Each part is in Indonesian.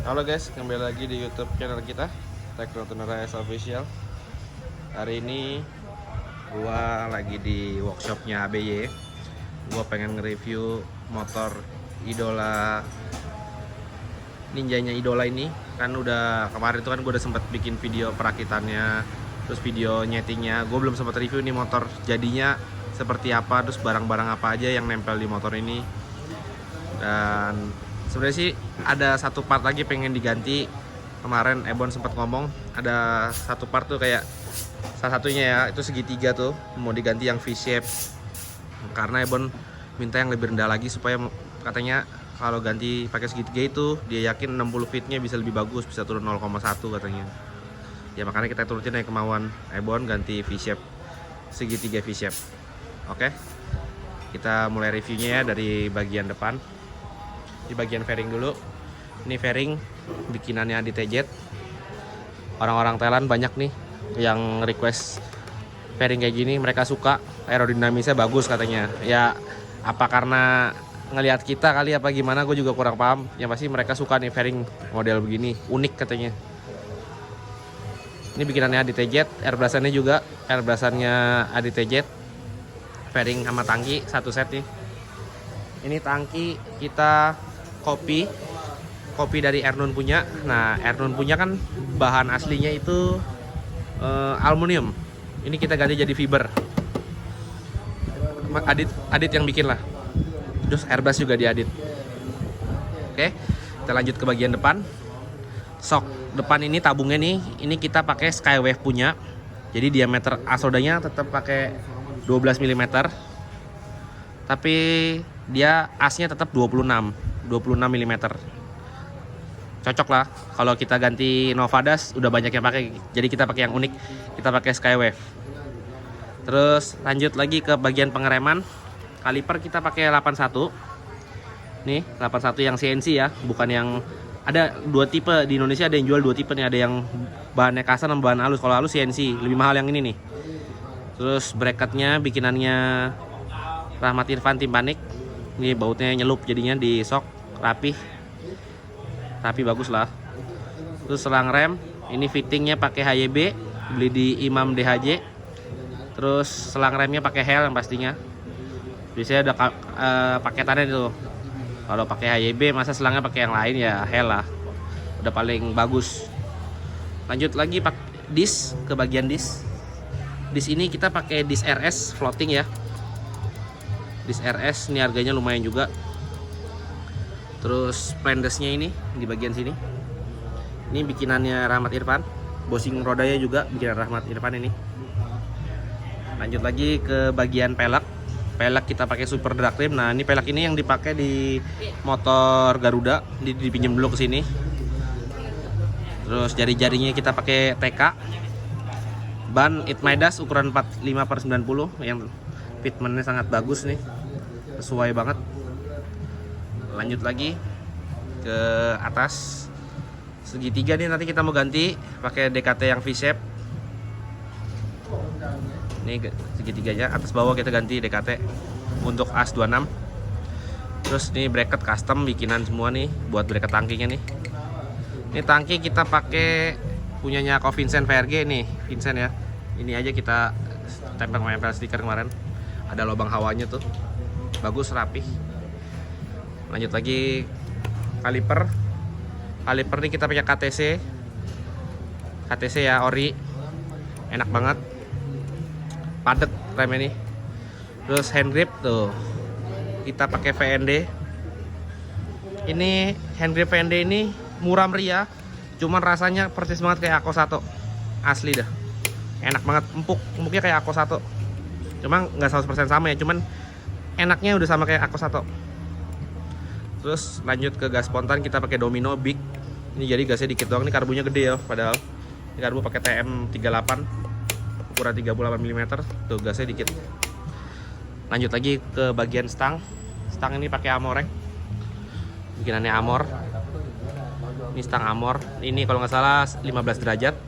Halo guys, kembali lagi di YouTube channel kita, Teknotunnerais Official. Hari ini gua lagi di workshopnya ABY. Gua pengen nge-review motor idola ninjanya idola ini. Kan udah kemarin tuh kan gua udah sempet bikin video perakitannya, terus video nyetingnya. Gua belum sempat review nih motor jadinya seperti apa, terus barang-barang apa aja yang nempel di motor ini. Dan sebenarnya sih ada satu part lagi pengen diganti. Kemarin Ebon sempat ngomong ada satu part tuh kayak salah satunya ya itu segitiga tuh mau diganti yang V-shape, karena Ebon minta yang lebih rendah lagi supaya katanya kalau ganti pakai segitiga itu dia yakin 60 feetnya bisa lebih bagus, bisa turun 0,1 katanya. Ya makanya kita turutin ya kemauan Ebon, ganti V-shape, segitiga V-shape. Oke, kita mulai reviewnya ya dari bagian depan. Di bagian fairing dulu. Ini fairing bikinannya di TJ. Orang-orang Thailand banyak nih yang request fairing kayak gini, mereka suka, aerodinamisnya bagus katanya. Ya apa karena ngelihat kita kali apa gimana, gue juga kurang paham. Yang pasti mereka suka nih fairing model begini, unik katanya. Ini bikinannya di TJ, airbrush-annya juga airbrush-annya di TJ. Fairing sama tangki satu set nih. Ini tangki kita kopi dari Ernun punya. Nah, Ernun punya kan bahan aslinya itu aluminium. Ini kita ganti jadi fiber. Adit yang bikin lah. Terus airbrush juga diadit. Oke, kita lanjut ke bagian depan. Sok depan ini tabungnya nih, ini kita pakai Skywave punya. Jadi diameter asodanya tetap pakai 12 mm. Tapi dia asnya tetap 26 mm. Cocok lah kalau kita ganti Novadas, udah banyak yang pakai, jadi kita pakai yang unik, kita pakai Skywave. Terus lanjut lagi ke bagian pengereman. Kaliper kita pakai 81. Nih 81 yang CNC ya, bukan yang ada dua tipe di Indonesia, ada yang jual dua tipe nih, ada yang bahannya kasar sama bahan halus. Kalau halus CNC lebih mahal yang ini nih. Terus bracketnya bikinannya Rahmat Irfan Tim Panik. Ini bautnya nyelup jadinya di sok rapih bagus lah. Terus selang rem ini fittingnya pakai HYB, beli di Imam DHJ. Terus selang remnya pakai Hel yang pastinya. Biasanya ada paketannya itu. Kalau pakai HYB masa selangnya pakai yang lain, ya Hel lah, udah paling bagus. Lanjut lagi disk, ke bagian disk. Disk ini kita pakai disk RS floating ya. Disk RS ini harganya lumayan juga. Terus plendesnya ini di bagian sini. Ini bikinannya Rahmat Irfan. Bosing rodanya juga bikinan Rahmat Irfan ini. Lanjut lagi ke bagian pelek. Pelek kita pakai Super Drag Rim. Nah, ini pelek ini yang dipakai di motor Garuda. Dipinjam dulu ke sini. Terus jari-jarinya kita pakai TK. Ban It Midas ukuran 45/90 yang fitmentnya sangat bagus nih, sesuai banget. Lanjut lagi ke atas segitiga nih, nanti kita mau ganti pakai DKT yang V-shape. Ini segitiganya atas bawah kita ganti DKT untuk AS 26. Terus ini bracket custom bikinan semua nih buat bracket tangkinya nih. Ini tangki kita pakai punyanya Ko Vincent VRG nih, Vincent ya. Ini aja kita tempel stiker kemarin. Ada lubang hawanya tuh, bagus rapih. Lanjut lagi kaliper ini kita pakai KTC ya, ori, enak banget, padet remnya nih. Terus hand grip tuh kita pakai VND. Ini hand grip VND ini murah meriah, cuman rasanya persis banget kayak Ako 1 asli dah, enak banget, empuknya kayak Ako 1. Cuma nggak 100% sama ya, cuman enaknya udah sama kayak Ako 1. Terus lanjut ke gas spontan, kita pakai Domino Big. Ini jadi gasnya dikit doang, ini karbunya gede ya, padahal ini karbu pakai TM38 ukuran 38 mm. Tuh gasnya dikit. Lanjut lagi ke bagian stang ini pakai Amorek, bikinannya Amor. Ini stang Amor, ini kalau nggak salah 15 derajat.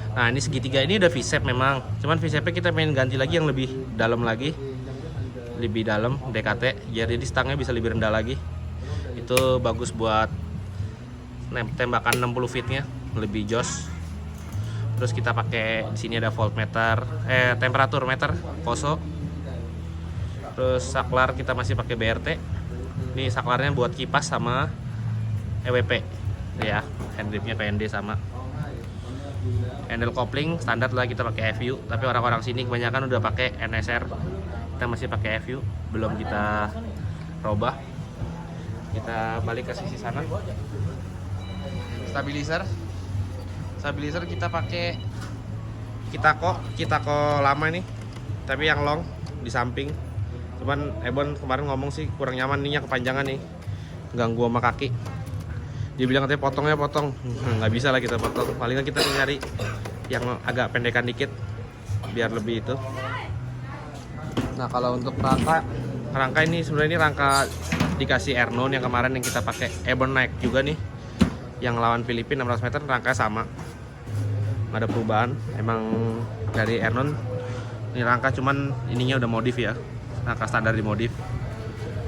Nah, ini segitiga ini udah V-shape memang, cuman V-shape kita pengen ganti lagi yang lebih dalam lagi, lebih dalam DKT, jadi stangnya bisa lebih rendah lagi. Itu bagus buat tembakan 60 feetnya lebih jos. Terus kita pakai di sini ada voltmeter, temperatur meter, poso. Terus saklar kita masih pakai BRT. Ini saklarnya buat kipas sama EWP ya, handgripnya PND sama. Handle kopling standar lah kita pakai FU, tapi orang-orang sini kebanyakan udah pakai NSR. Kita masih pakai FU, belum kita robah. Kita balik ke sisi sana. Stabilizer kita pakai Kitako lama nih, tapi yang long di samping. Cuman Ebon kemarin ngomong sih kurang nyaman nih, kepanjangan nih, ganggu sama kaki. Dia bilang katanya potong. Nggak bisa lah kita potong, paling kita nyari yang agak pendekan dikit biar lebih itu. Nah kalau untuk rangka ini sebenarnya ini rangka dikasih Ernon yang kemarin yang kita pakai. Ebon naik juga nih yang lawan Filipina 600 meter, rangka sama, nggak ada perubahan. Emang dari Ernon ini rangka, cuman ininya udah modif ya, rangka standar di modif,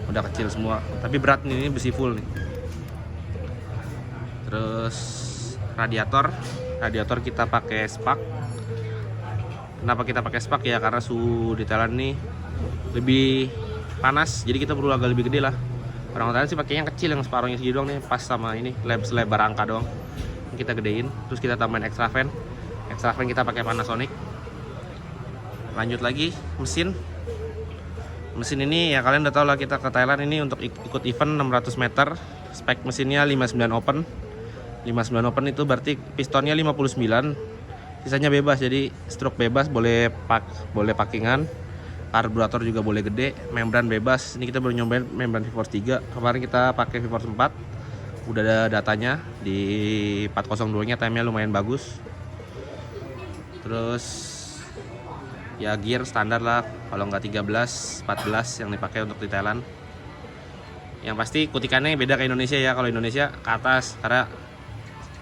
udah kecil semua, tapi berat nih, ini besi full nih. Terus radiator kita pakai spark. Kenapa kita pakai spark ya, karena suhu di Thailand nih lebih panas, jadi kita perlu agak lebih gede lah. Orang Thailand sih pakainya yang kecil, yang separuhnya segini doang nih, pas sama ini selebar rangka doang. Kita gedein, terus kita tambahin extra fan kita pakai Panasonic. Lanjut lagi mesin ini ya kalian udah tau lah, kita ke Thailand ini untuk ikut event 600 meter. Spek mesinnya 59 open itu berarti pistonnya 59, sisanya bebas, jadi stroke bebas, boleh packingan. Karburator juga boleh gede, membran bebas. Ini kita baru nyobain membran V-Force 3. Kemarin kita pakai V-Force 4. Udah ada datanya di 402 nya, time-nya lumayan bagus. Terus ya gear standar lah, kalau nggak 13, 14 yang dipakai untuk di Thailand. Yang pasti kutikannya beda ke Indonesia ya. Kalau Indonesia ke atas, karena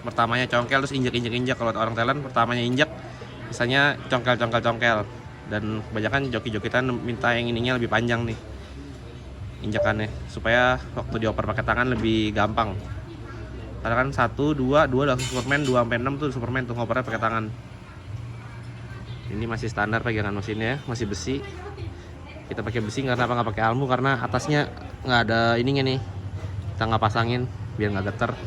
pertamanya congkel terus injek. Kalau orang Thailand pertamanya injek, misalnya congkel. Dan kebanyakan joki-joki kita minta yang ininya lebih panjang nih injakannya, supaya waktu dioper pakai tangan lebih gampang. Karena kan 1, 2 langsung Superman, 2 sampai 6 tuh Superman tuh ngopernya pakai tangan. Ini masih standar pegangan mesinnya, masih besi. Kita pakai besi karena apa, nggak pakai almu, karena atasnya nggak ada ininya nih, kita nggak pasangin biar nggak getar.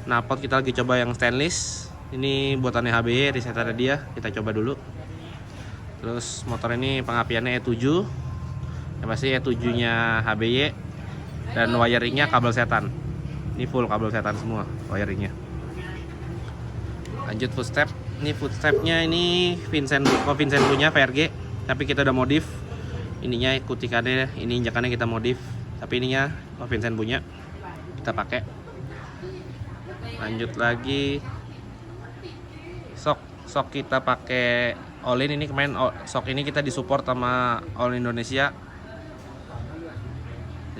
Nah pot kita lagi coba yang stainless, ini buatannya HBY, risetannya dia, kita coba dulu. Terus motor ini pengapiannya E7, yang pasti E7 nya HBY, dan wiringnya kabel setan. Ini full kabel setan semua wiringnya. Lanjut footstep. Ini footstepnya ini Vincent punya VRG, tapi kita udah modif. Ininya kutikannya, ini injakannya kita modif, tapi ininya Vincent punya, kita pakai. Lanjut lagi sok kita pakai All-in. Ini kemarin sok ini kita disupport sama All Indonesia.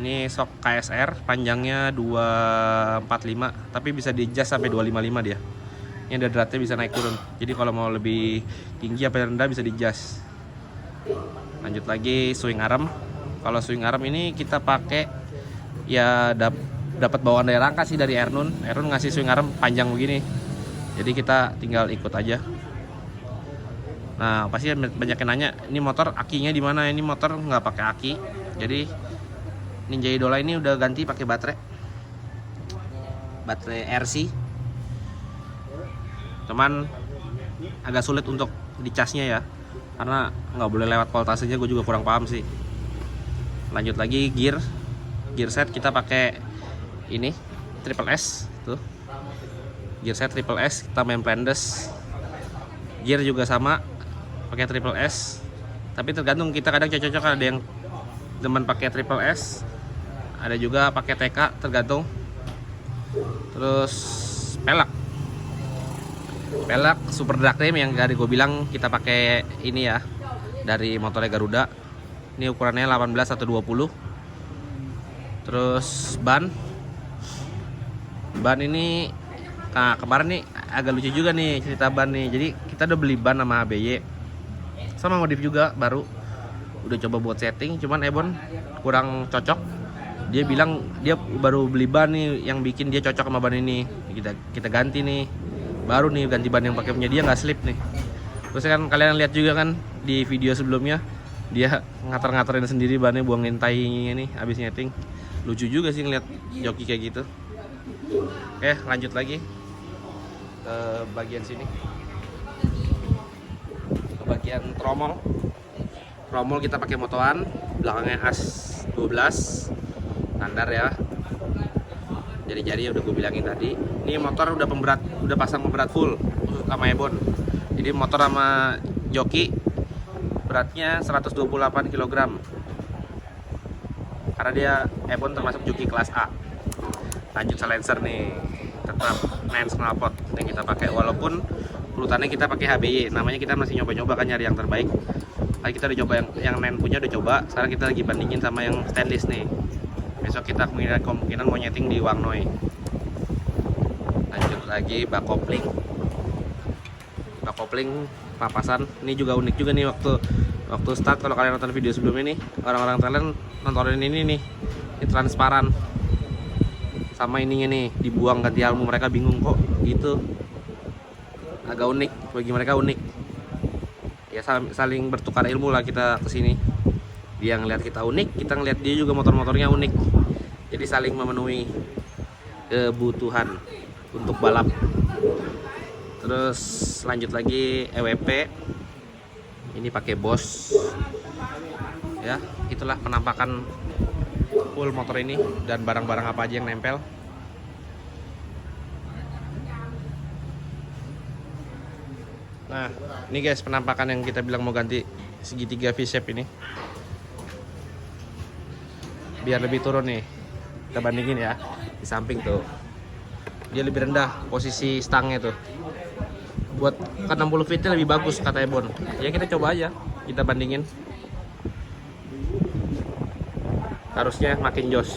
Ini sok KSR, panjangnya 245, tapi bisa di-adjust sampai 255 dia. Ini ada dratnya, bisa naik turun. Jadi kalau mau lebih tinggi apa rendah bisa di-adjust. Lanjut lagi swing arm. Kalau swing arm ini kita pakai ya dapat bawaan dari rangka sih dari Ernon ngasih swing arm panjang begini. Jadi kita tinggal ikut aja. Nah pasti banyak yang nanya, ini motor akinya di mana? Ini motor nggak pakai aki. Jadi Ninja Idola ini udah ganti pakai baterai RC. Cuman agak sulit untuk dicasnya ya, karena nggak boleh lewat voltasenya, gue juga kurang paham sih. Lanjut lagi gear set kita pakai ini Triple S tuh. Gear set Triple S, kita main Plandes. Gear juga sama pakai Triple S, tapi tergantung, kita kadang cocok, ada yang demen pakai Triple S, ada juga pakai TK, tergantung. Terus pelak super drag rim yang tadi gue bilang kita pakai ini ya, dari motornya Garuda. Ini ukurannya 18 atau 20. Terus ban ini kemarin nih agak lucu juga nih cerita ban nih. Jadi kita udah beli ban sama HBY, sama modif juga baru, udah coba buat setting, cuman Ebon kurang cocok Dia bilang dia baru beli ban nih yang bikin dia cocok sama ban ini. Kita ganti nih. Baru nih ganti ban yang pakai punya dia, nggak slip nih. Terus kan kalian lihat juga kan di video sebelumnya dia ngater-ngaterin sendiri bannya, buangin tainya nih habis nyeting. Lucu juga sih ngeliat joki kayak gitu. Oke, lanjut lagi ke bagian sini. Ke bagian tromol. Tromol kita pakai motoan, belakangnya as 12 standar ya. Jadi udah gue bilangin tadi. Ini motor udah pasang pemberat full khusus sama Ebon. Jadi motor sama joki beratnya 128 kg. Karena dia Ebon termasuk joki kelas A. Lanjut silencer nih, tetap Nance knalpot yang kita pakai, walaupun urutannya kita pakai HBY. Namanya kita masih nyoba-nyoba kan, nyari yang terbaik. Tadi kita udah coba yang Nance punya, udah coba. Sekarang kita lagi bandingin sama yang stainless nih. Besok kita kemungkinan mau nyeting di Wangnoi. Lanjut lagi bak kopling. Bak kopling papasan. Ini juga unik juga nih waktu start. Kalau kalian nonton video sebelumnya nih, orang-orang Thailand nontonin ini nih. Ini transparan. Sama ininya nih dibuang ganti ilmu, mereka bingung kok gitu. Agak unik, bagi mereka unik. Ya saling bertukar ilmu lah kita kesini. Dia ngeliat kita unik, kita ngeliat dia juga motor-motornya unik. Jadi saling memenuhi kebutuhan untuk balap. Terus lanjut lagi EWP. Ini pakai Bosch. Ya, itulah penampakan full motor ini dan barang-barang apa aja yang nempel. Nah, ini guys penampakan yang kita bilang mau ganti segitiga V-shape ini. Biar lebih turun nih. Kita bandingin ya. Di samping tuh. Dia lebih rendah posisi stangnya tuh. Buat ke 60 feet lebih bagus kata Ebon. Ya kita coba aja. Kita bandingin. Harusnya makin jos.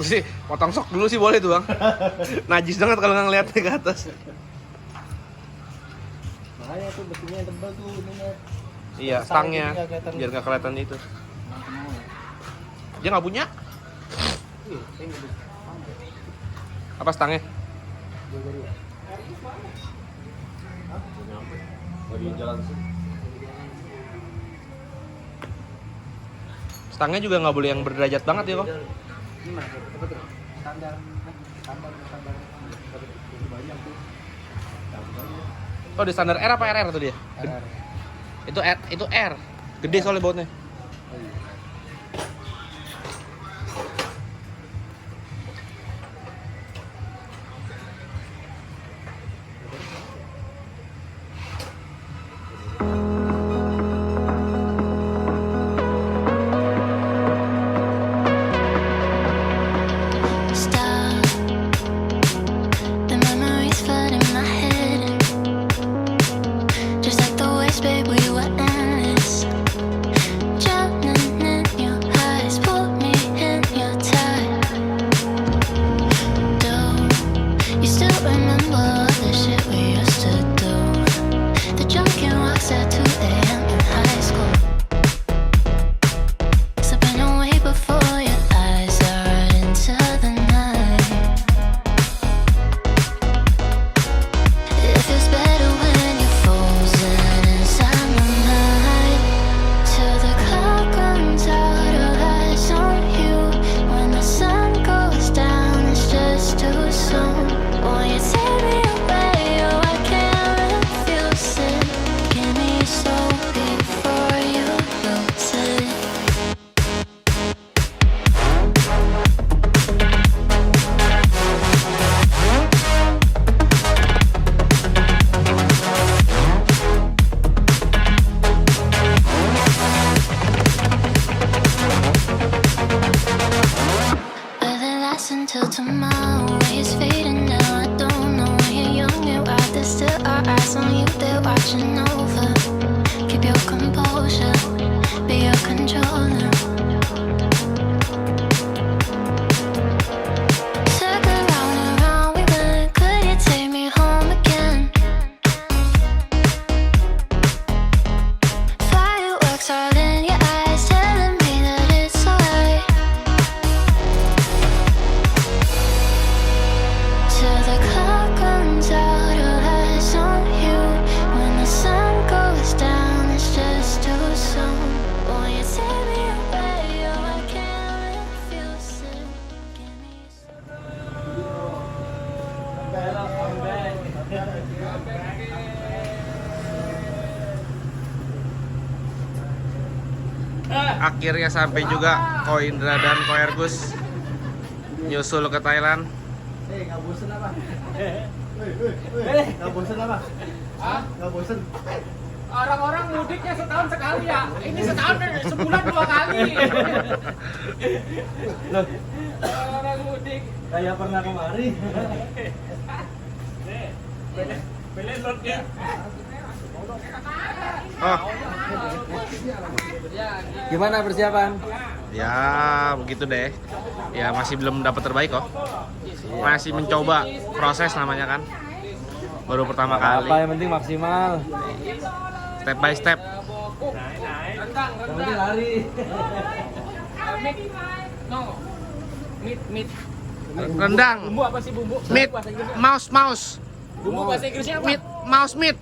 Mesti potong sok dulu sih boleh tuh bang. Najis banget kalau nggak ngeliatnya ke atas. Makanya tuh besinya yang tebal tuh ininya. Iya, stangnya biar nggak kelihatan itu. Dia nggak punya? Apa stangnya? Stangnya juga nggak boleh yang berderajat banget ya kok. Standar. Oh di standar R apa RR tuh dia? RR. Itu R. Gede soalnya bautnya. Until tomorrow is fading now. I don't know when you're young and wild. There's still our eyes on you, they're watching over. Keep your composure, be your controller. Circle round and round we went. Could you take me home again? It's all in your eyes telling me that it's alright. Till the clock runs out, all eyes on you. When the sun goes down, it's just too soon. Won't you take me away? Oh, I can't refuse it. Give me some. Akhirnya sampai juga Ko Indra dan Ko Ergus nyusul ke Thailand. Nggak bosen apa? Nggak bosen apa? Hah? Nggak bosen? Orang-orang mudiknya setahun sekali ya. Ini setahun sebulan 2 kali. Loh, Orang mudik. kayak pernah kemari. Beli lotnya. Oh, Gimana persiapan? ya begitu deh. Ya masih belum dapat terbaik kok. Masih mencoba proses namanya kan. Baru pertama kali. Apa yang penting maksimal. Step by step. Rendang, Yang penting lari. Meat. No. Meat. Rendang. Bumbu apa sih bumbu? Meat. Bahasa Inggrisnya apa? Mouse. Bumbu bahasa Inggrisnya apa? Meat. Mouse meat.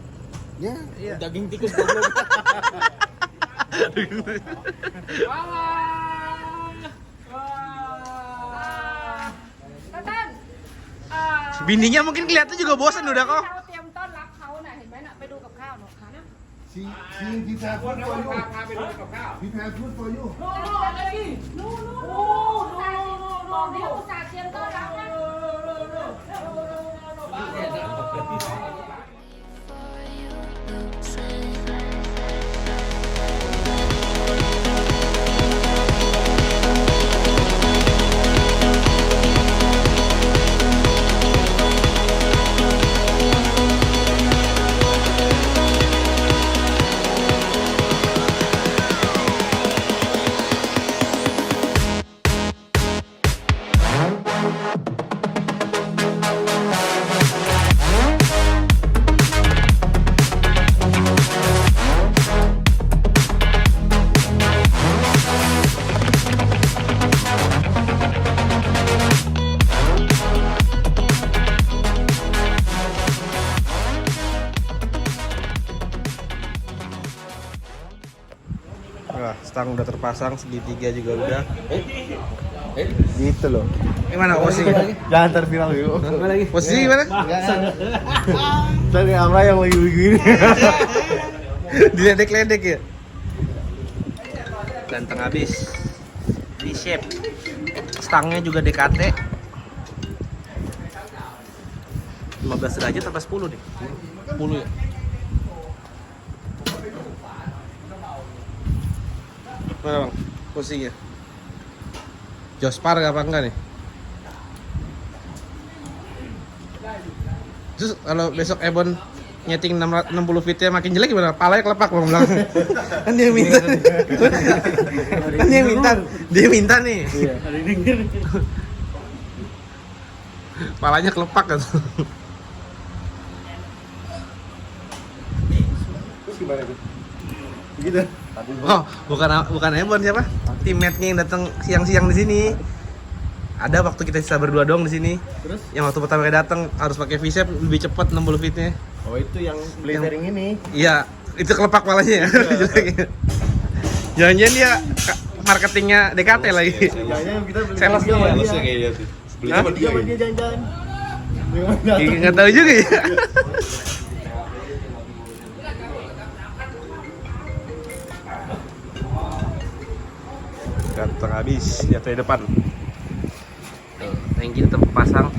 Daging tikus goblok. Bininya mungkin kelihatan juga bosan udah kok. เราเตรียมต้อนรับเขาน่ะเห็นไหมน่ะไปดูกับข้าวหนูค่ะ She prepared food for you. พาไปดูกับข้าว Prepared food for you. บอกเดี๋ยวอุตส่าห์เตรียมต้อนรับนะ For you lose it. Wah, stang udah terpasang, segitiga juga udah. Gitu loh. Gimana posisinya? Jangan terviral yuk. Apa lagi? Posisi gimana? Cari Amra yang lagi begini. Diledek-ledek ya. Ganteng habis. Di shape. Stangnya juga DKT. 15 derajat atau 10 deh? 10 ya. Mana bang? Posisinya? Jospar apa enggak nih? Terus kalau besok Ebon nyeting 60 feet-nya makin jelek gimana? Palanya kelepak bang bilang. Kan dia minta. Kan dia minta. Dia minta nih. Iya. Ada denger. Palanya kelepak kan. Terus gimana tuh? Begitu. Oh, bukan Ebon siapa? Teammate-nya yang datang siang-siang di sini. Ada waktu kita sisa berdua doang di sini. Terus? Yang waktu pertama kali datang harus pakai V-shape lebih cepat 60 feet-nya. Oh itu yang blaring ini. Iya, itu kelepak palanya ya. Jangan-jangan dia marketingnya DKT lagi. Jangan kita beli Sales tiga sama dia. dia. kayak dia tuh. Beli Hah? sama Dia dia. sama dia jalan-jalan. Nggak tahu juga ya. Ganteng habis di depan. Tanki tetap pasang.